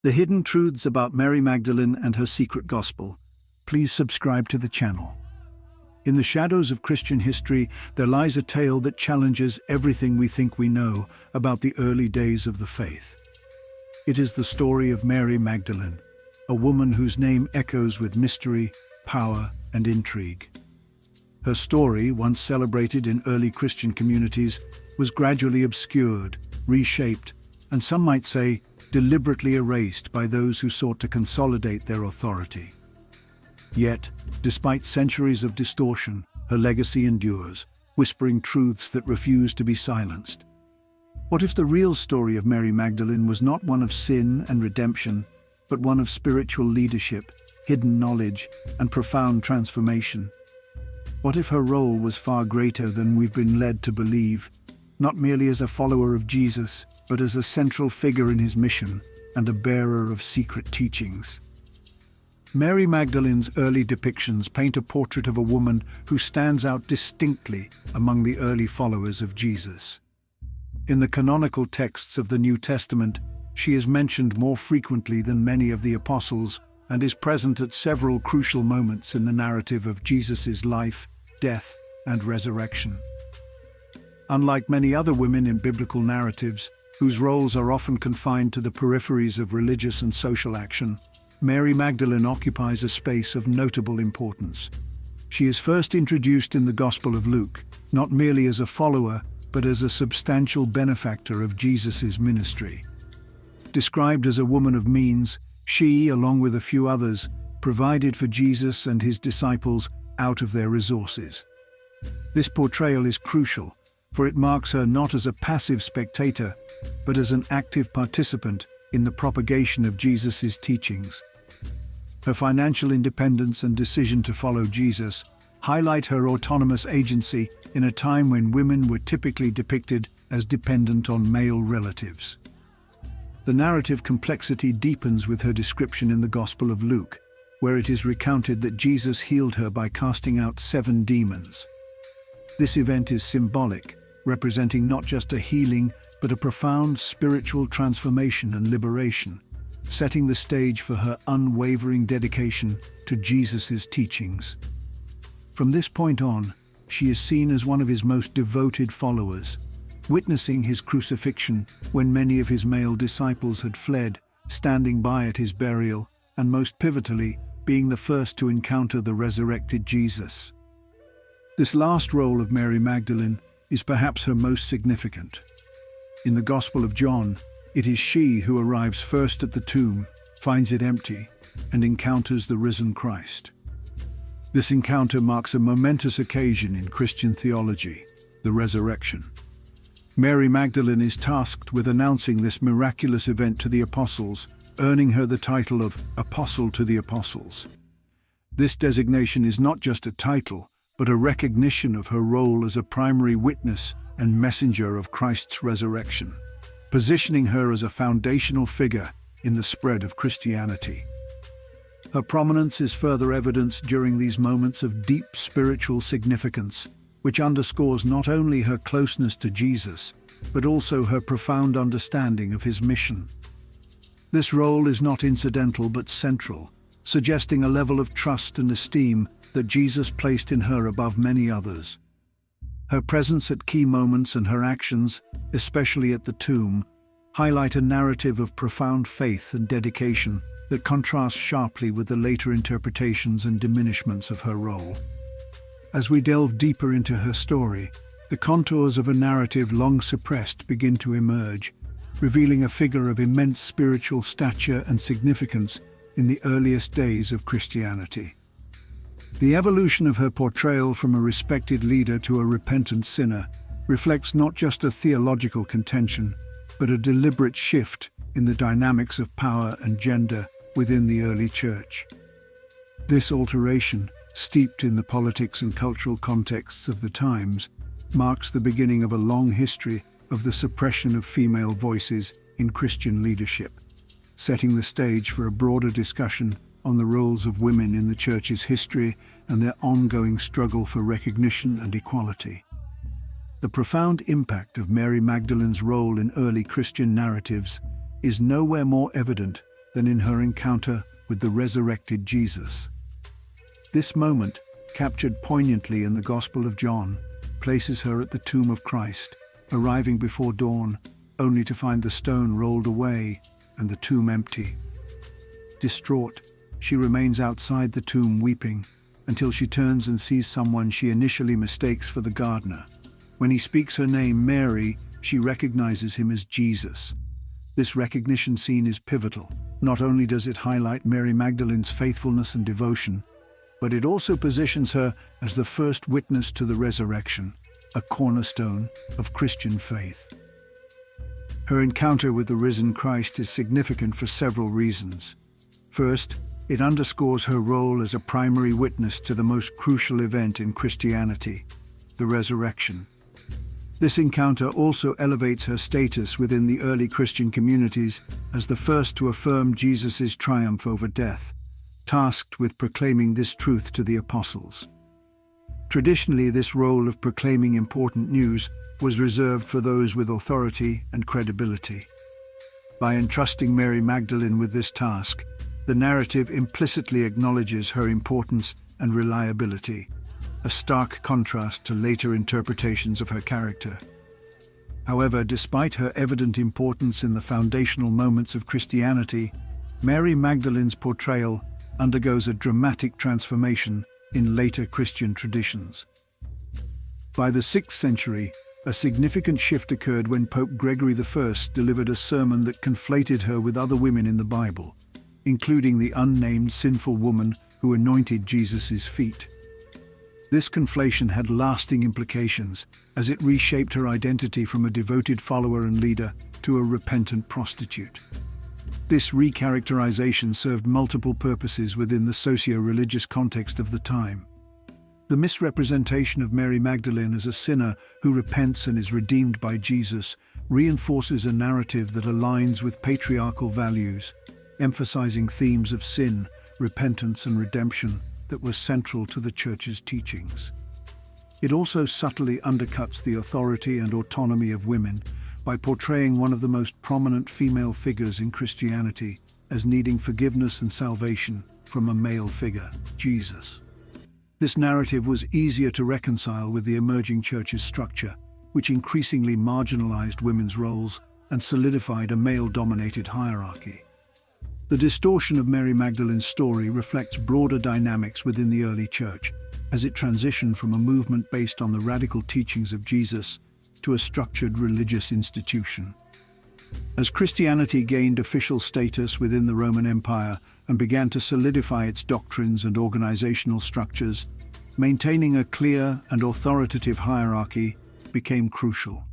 The hidden truths about Mary Magdalene and her secret gospel. Please subscribe to the channel. In the shadows of Christian history, there lies a tale that challenges everything we think we know about the early days of the faith. It is the story of Mary Magdalene, a woman whose name echoes with mystery, power, and intrigue. Her story, once celebrated in early Christian communities, was gradually obscured, reshaped, and some might say, deliberately erased by those who sought to consolidate their authority. Yet, despite centuries of distortion, her legacy endures, whispering truths that refuse to be silenced. What if the real story of Mary Magdalene was not one of sin and redemption, but one of spiritual leadership, hidden knowledge, and profound transformation? What if her role was far greater than we've been led to believe, not merely as a follower of Jesus, but as a central figure in his mission and a bearer of secret teachings? Mary Magdalene's early depictions paint a portrait of a woman who stands out distinctly among the early followers of Jesus. In the canonical texts of the New Testament, she is mentioned more frequently than many of the apostles and is present at several crucial moments in the narrative of Jesus' life, death, and resurrection. Unlike many other women in biblical narratives, whose roles are often confined to the peripheries of religious and social action, Mary Magdalene occupies a space of notable importance. She is first introduced in the Gospel of Luke, not merely as a follower, but as a substantial benefactor of Jesus' ministry. Described as a woman of means, she, along with a few others, provided for Jesus and his disciples out of their resources. This portrayal is crucial, for it marks her not as a passive spectator, but as an active participant in the propagation of Jesus' teachings. Her financial independence and decision to follow Jesus highlight her autonomous agency in a time when women were typically depicted as dependent on male relatives. The narrative complexity deepens with her description in the Gospel of Luke, where it is recounted that Jesus healed her by casting out 7 demons. This event is symbolic, representing not just a healing, but a profound spiritual transformation and liberation, setting the stage for her unwavering dedication to Jesus' teachings. From this point on, she is seen as one of his most devoted followers, witnessing his crucifixion when many of his male disciples had fled, standing by at his burial, and most pivotally, being the first to encounter the resurrected Jesus. This last role of Mary Magdalene is perhaps her most significant. In the Gospel of John, it is she who arrives first at the tomb, finds it empty, and encounters the risen Christ. This encounter marks a momentous occasion in Christian theology, the resurrection. Mary Magdalene is tasked with announcing this miraculous event to the apostles, earning her the title of Apostle to the Apostles. This designation is not just a title, but a recognition of her role as a primary witness and messenger of Christ's resurrection, positioning her as a foundational figure in the spread of Christianity. Her prominence is further evidenced during these moments of deep spiritual significance, which underscores not only her closeness to Jesus, but also her profound understanding of his mission. This role is not incidental but central, suggesting a level of trust and esteem that Jesus placed in her above many others. Her presence at key moments and her actions, especially at the tomb, highlight a narrative of profound faith and dedication that contrasts sharply with the later interpretations and diminishments of her role. As we delve deeper into her story, the contours of a narrative long suppressed begin to emerge, revealing a figure of immense spiritual stature and significance in the earliest days of Christianity. The evolution of her portrayal from a respected leader to a repentant sinner reflects not just a theological contention, but a deliberate shift in the dynamics of power and gender within the early church. This alteration, steeped in the politics and cultural contexts of the times, marks the beginning of a long history of the suppression of female voices in Christian leadership, setting the stage for a broader discussion on the roles of women in the Church's history and their ongoing struggle for recognition and equality. The profound impact of Mary Magdalene's role in early Christian narratives is nowhere more evident than in her encounter with the resurrected Jesus. This moment, captured poignantly in the Gospel of John, places her at the tomb of Christ, arriving before dawn, only to find the stone rolled away and the tomb empty. Distraught, she remains outside the tomb weeping, until she turns and sees someone she initially mistakes for the gardener. When he speaks her name, Mary, she recognizes him as Jesus. This recognition scene is pivotal. Not only does it highlight Mary Magdalene's faithfulness and devotion, but it also positions her as the first witness to the resurrection, a cornerstone of Christian faith. Her encounter with the risen Christ is significant for several reasons. First, it underscores her role as a primary witness to the most crucial event in Christianity, the resurrection. This encounter also elevates her status within the early Christian communities as the first to affirm Jesus' triumph over death, tasked with proclaiming this truth to the apostles. Traditionally, this role of proclaiming important news was reserved for those with authority and credibility. By entrusting Mary Magdalene with this task, the narrative implicitly acknowledges her importance and reliability, a stark contrast to later interpretations of her character. However, despite her evident importance in the foundational moments of Christianity, Mary Magdalene's portrayal undergoes a dramatic transformation in later Christian traditions. By the 6th century, a significant shift occurred when Pope Gregory I delivered a sermon that conflated her with other women in the Bible, including the unnamed sinful woman who anointed Jesus' feet. This conflation had lasting implications, as it reshaped her identity from a devoted follower and leader to a repentant prostitute. This recharacterization served multiple purposes within the socio-religious context of the time. The misrepresentation of Mary Magdalene as a sinner who repents and is redeemed by Jesus reinforces a narrative that aligns with patriarchal values, emphasizing themes of sin, repentance, and redemption that were central to the Church's teachings. It also subtly undercuts the authority and autonomy of women by portraying one of the most prominent female figures in Christianity as needing forgiveness and salvation from a male figure, Jesus. This narrative was easier to reconcile with the emerging Church's structure, which increasingly marginalized women's roles and solidified a male-dominated hierarchy. The distortion of Mary Magdalene's story reflects broader dynamics within the early Church, as it transitioned from a movement based on the radical teachings of Jesus to a structured religious institution. As Christianity gained official status within the Roman Empire and began to solidify its doctrines and organizational structures, maintaining a clear and authoritative hierarchy became crucial.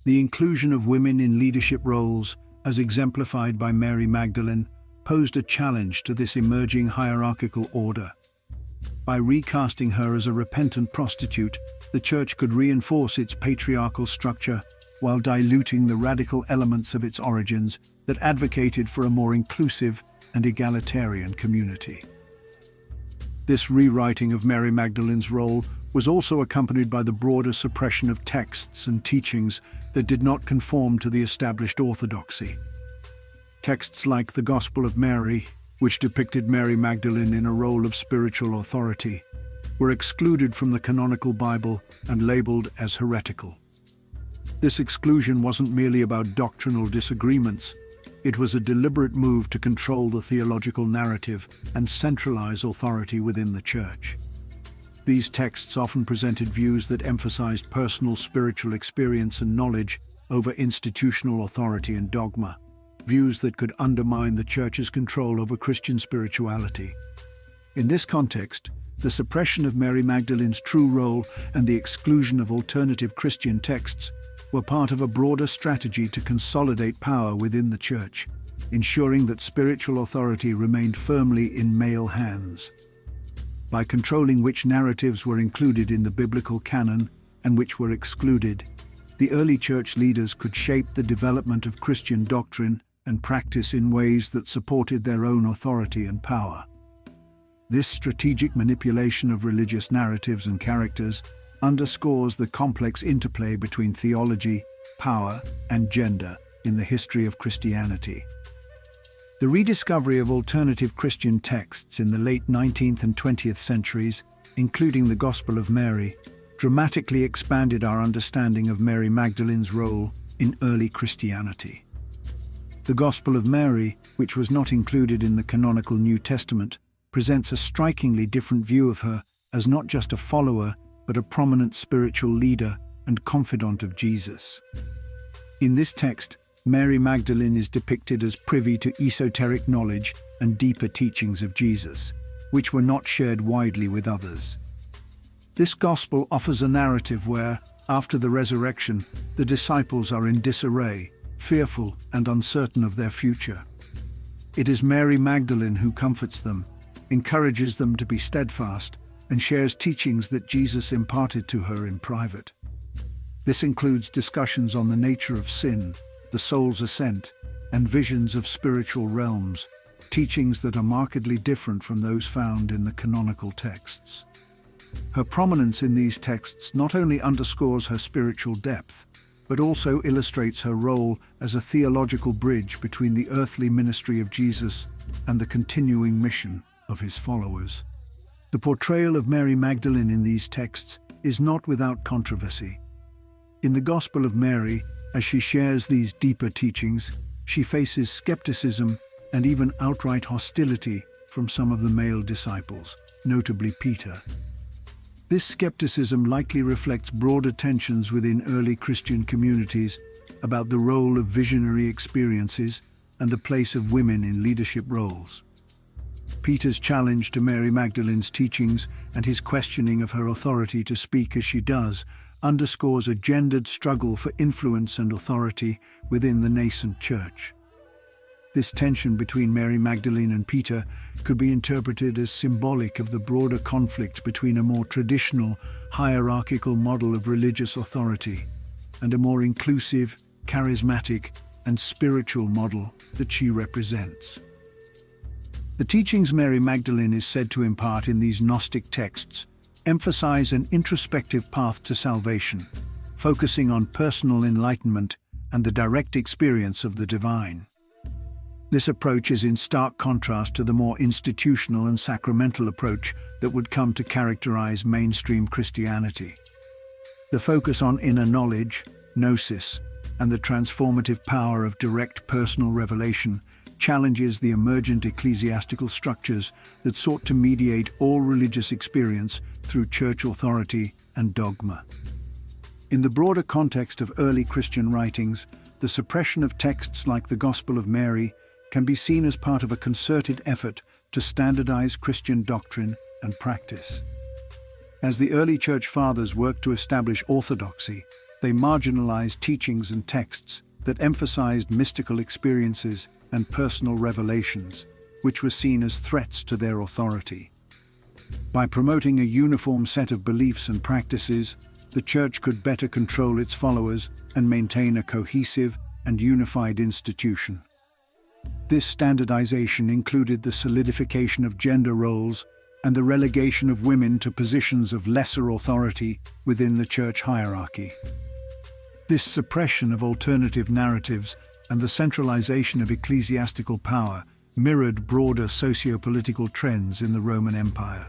The inclusion of women in leadership roles, as exemplified by Mary Magdalene, posed a challenge to this emerging hierarchical order. By recasting her as a repentant prostitute, the Church could reinforce its patriarchal structure while diluting the radical elements of its origins that advocated for a more inclusive and egalitarian community. This rewriting of Mary Magdalene's role was also accompanied by the broader suppression of texts and teachings that did not conform to the established orthodoxy. Texts like the Gospel of Mary, which depicted Mary Magdalene in a role of spiritual authority, were excluded from the canonical Bible and labeled as heretical. This exclusion wasn't merely about doctrinal disagreements. It was a deliberate move to control the theological narrative and centralize authority within the Church. These texts often presented views that emphasized personal spiritual experience and knowledge over institutional authority and dogma, views that could undermine the Church's control over Christian spirituality. In this context, the suppression of Mary Magdalene's true role and the exclusion of alternative Christian texts were part of a broader strategy to consolidate power within the Church, ensuring that spiritual authority remained firmly in male hands. By controlling which narratives were included in the biblical canon and which were excluded, the early Church leaders could shape the development of Christian doctrine and practice in ways that supported their own authority and power. This strategic manipulation of religious narratives and characters underscores the complex interplay between theology, power, and gender in the history of Christianity. The rediscovery of alternative Christian texts in the late 19th and 20th centuries, including the Gospel of Mary, dramatically expanded our understanding of Mary Magdalene's role in early Christianity. The Gospel of Mary, which was not included in the canonical New Testament, presents a strikingly different view of her as not just a follower, but a prominent spiritual leader and confidant of Jesus. In this text, Mary Magdalene is depicted as privy to esoteric knowledge and deeper teachings of Jesus, which were not shared widely with others. This gospel offers a narrative where, after the resurrection, the disciples are in disarray, fearful and uncertain of their future. It is Mary Magdalene who comforts them, encourages them to be steadfast, and shares teachings that Jesus imparted to her in private. This includes discussions on the nature of sin, the soul's ascent, and visions of spiritual realms, teachings that are markedly different from those found in the canonical texts. Her prominence in these texts not only underscores her spiritual depth, but also illustrates her role as a theological bridge between the earthly ministry of Jesus and the continuing mission of his followers. The portrayal of Mary Magdalene in these texts is not without controversy. In the Gospel of Mary, as she shares these deeper teachings, she faces skepticism and even outright hostility from some of the male disciples, notably Peter. This skepticism likely reflects broader tensions within early Christian communities about the role of visionary experiences and the place of women in leadership roles. Peter's challenge to Mary Magdalene's teachings and his questioning of her authority to speak as she does underscores a gendered struggle for influence and authority within the nascent church. This tension between Mary Magdalene and Peter could be interpreted as symbolic of the broader conflict between a more traditional, hierarchical model of religious authority and a more inclusive, charismatic, and spiritual model that she represents. The teachings Mary Magdalene is said to impart in these Gnostic texts emphasize an introspective path to salvation, focusing on personal enlightenment and the direct experience of the divine. This approach is in stark contrast to the more institutional and sacramental approach that would come to characterize mainstream Christianity. The focus on inner knowledge, gnosis, and the transformative power of direct personal revelation challenges the emergent ecclesiastical structures that sought to mediate all religious experience through church authority and dogma. In the broader context of early Christian writings, the suppression of texts like the Gospel of Mary can be seen as part of a concerted effort to standardize Christian doctrine and practice. As the early church fathers worked to establish orthodoxy, they marginalized teachings and texts that emphasized mystical experiences and personal revelations, which were seen as threats to their authority. By promoting a uniform set of beliefs and practices, the Church could better control its followers and maintain a cohesive and unified institution. This standardization included the solidification of gender roles and the relegation of women to positions of lesser authority within the church hierarchy. This suppression of alternative narratives and the centralization of ecclesiastical power mirrored broader socio-political trends in the Roman Empire,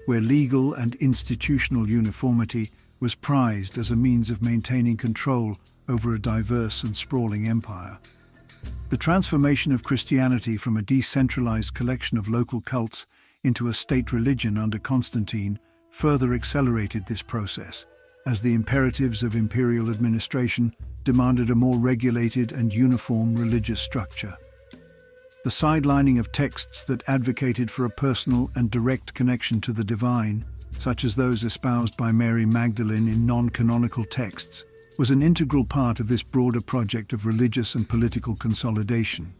where legal and institutional uniformity was prized as a means of maintaining control over a diverse and sprawling empire. The transformation of Christianity from a decentralized collection of local cults into a state religion under Constantine further accelerated this process, as the imperatives of imperial administration demanded a more regulated and uniform religious structure. The sidelining of texts that advocated for a personal and direct connection to the divine, such as those espoused by Mary Magdalene in non-canonical texts, was an integral part of this broader project of religious and political consolidation.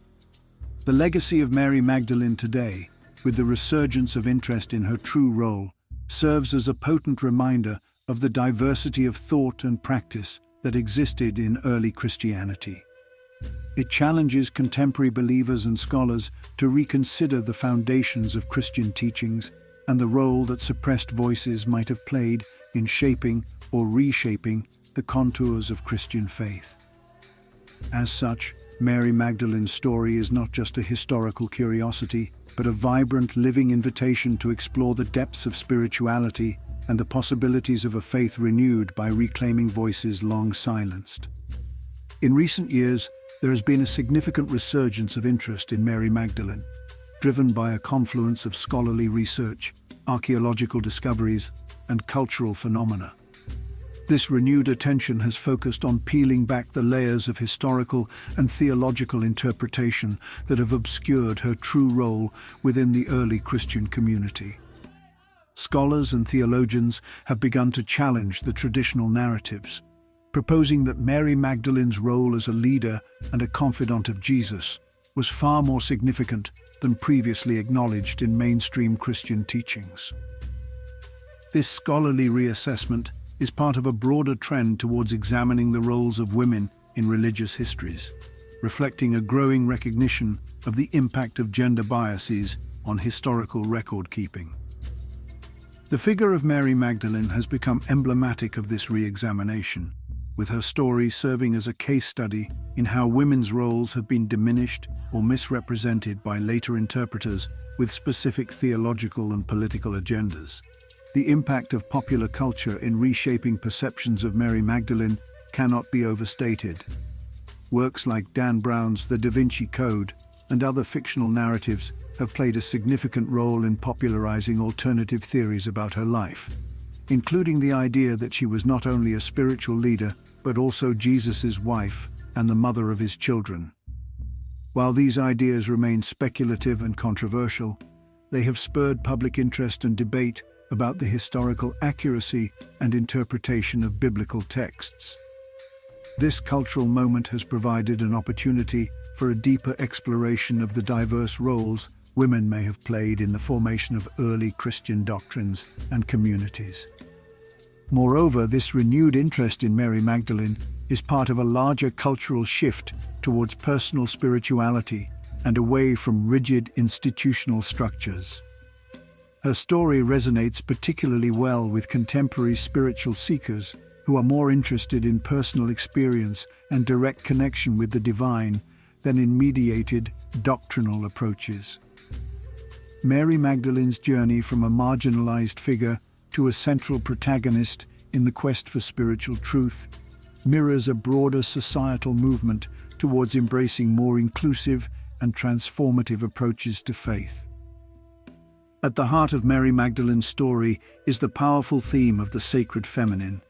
The legacy of Mary Magdalene today, with the resurgence of interest in her true role, serves as a potent reminder of the diversity of thought and practice that existed in early Christianity. It challenges contemporary believers and scholars to reconsider the foundations of Christian teachings and the role that suppressed voices might have played in shaping or reshaping the contours of Christian faith. As such, Mary Magdalene's story is not just a historical curiosity, but a vibrant, living invitation to explore the depths of spirituality and the possibilities of a faith renewed by reclaiming voices long silenced. In recent years, there has been a significant resurgence of interest in Mary Magdalene, driven by a confluence of scholarly research, archaeological discoveries, and cultural phenomena. This renewed attention has focused on peeling back the layers of historical and theological interpretation that have obscured her true role within the early Christian community. Scholars and theologians have begun to challenge the traditional narratives, proposing that Mary Magdalene's role as a leader and a confidant of Jesus was far more significant than previously acknowledged in mainstream Christian teachings. This scholarly reassessment is part of a broader trend towards examining the roles of women in religious histories, reflecting a growing recognition of the impact of gender biases on historical record-keeping. The figure of Mary Magdalene has become emblematic of this re-examination, with her story serving as a case study in how women's roles have been diminished or misrepresented by later interpreters with specific theological and political agendas. The impact of popular culture in reshaping perceptions of Mary Magdalene cannot be overstated. Works like Dan Brown's The Da Vinci Code and other fictional narratives have played a significant role in popularizing alternative theories about her life, including the idea that she was not only a spiritual leader, but also Jesus' wife and the mother of his children. While these ideas remain speculative and controversial, they have spurred public interest and debate about the historical accuracy and interpretation of biblical texts. This cultural moment has provided an opportunity for a deeper exploration of the diverse roles women may have played in the formation of early Christian doctrines and communities. Moreover, this renewed interest in Mary Magdalene is part of a larger cultural shift towards personal spirituality and away from rigid institutional structures. Her story resonates particularly well with contemporary spiritual seekers who are more interested in personal experience and direct connection with the divine than in mediated, doctrinal approaches. Mary Magdalene's journey from a marginalized figure to a central protagonist in the quest for spiritual truth mirrors a broader societal movement towards embracing more inclusive and transformative approaches to faith. At the heart of Mary Magdalene's story is the powerful theme of the sacred feminine.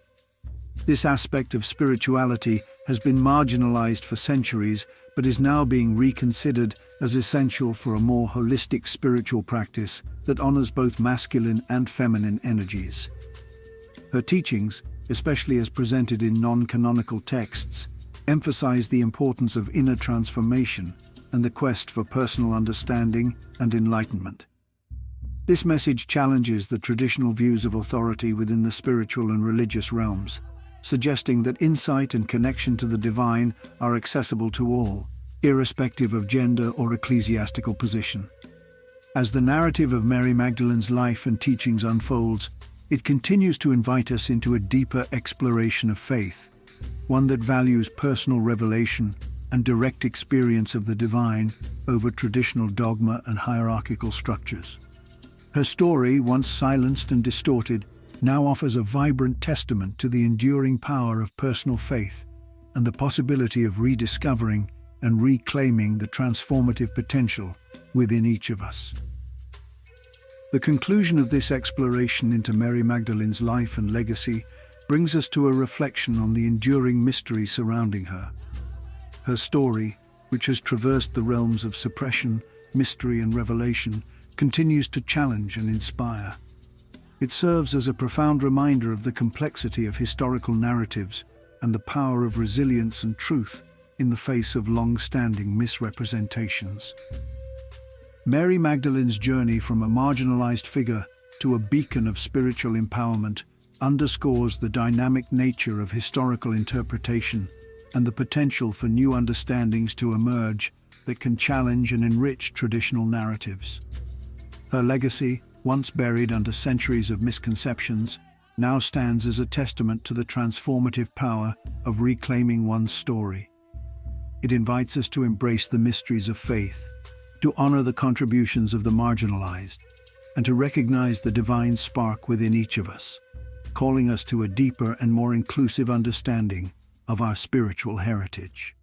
This aspect of spirituality has been marginalized for centuries, but is now being reconsidered as essential for a more holistic spiritual practice that honors both masculine and feminine energies. Her teachings, especially as presented in non-canonical texts, emphasize the importance of inner transformation and the quest for personal understanding and enlightenment. This message challenges the traditional views of authority within the spiritual and religious realms, suggesting that insight and connection to the divine are accessible to all, irrespective of gender or ecclesiastical position. As the narrative of Mary Magdalene's life and teachings unfolds, it continues to invite us into a deeper exploration of faith, one that values personal revelation and direct experience of the divine over traditional dogma and hierarchical structures. Her story, once silenced and distorted, now offers a vibrant testament to the enduring power of personal faith and the possibility of rediscovering and reclaiming the transformative potential within each of us. The conclusion of this exploration into Mary Magdalene's life and legacy brings us to a reflection on the enduring mystery surrounding her. Her story, which has traversed the realms of suppression, mystery, and revelation, continues to challenge and inspire. It serves as a profound reminder of the complexity of historical narratives and the power of resilience and truth in the face of long-standing misrepresentations. Mary Magdalene's journey from a marginalized figure to a beacon of spiritual empowerment underscores the dynamic nature of historical interpretation and the potential for new understandings to emerge that can challenge and enrich traditional narratives. Her legacy, once buried under centuries of misconceptions, now stands as a testament to the transformative power of reclaiming one's story. It invites us to embrace the mysteries of faith, to honor the contributions of the marginalized, and to recognize the divine spark within each of us, calling us to a deeper and more inclusive understanding of our spiritual heritage.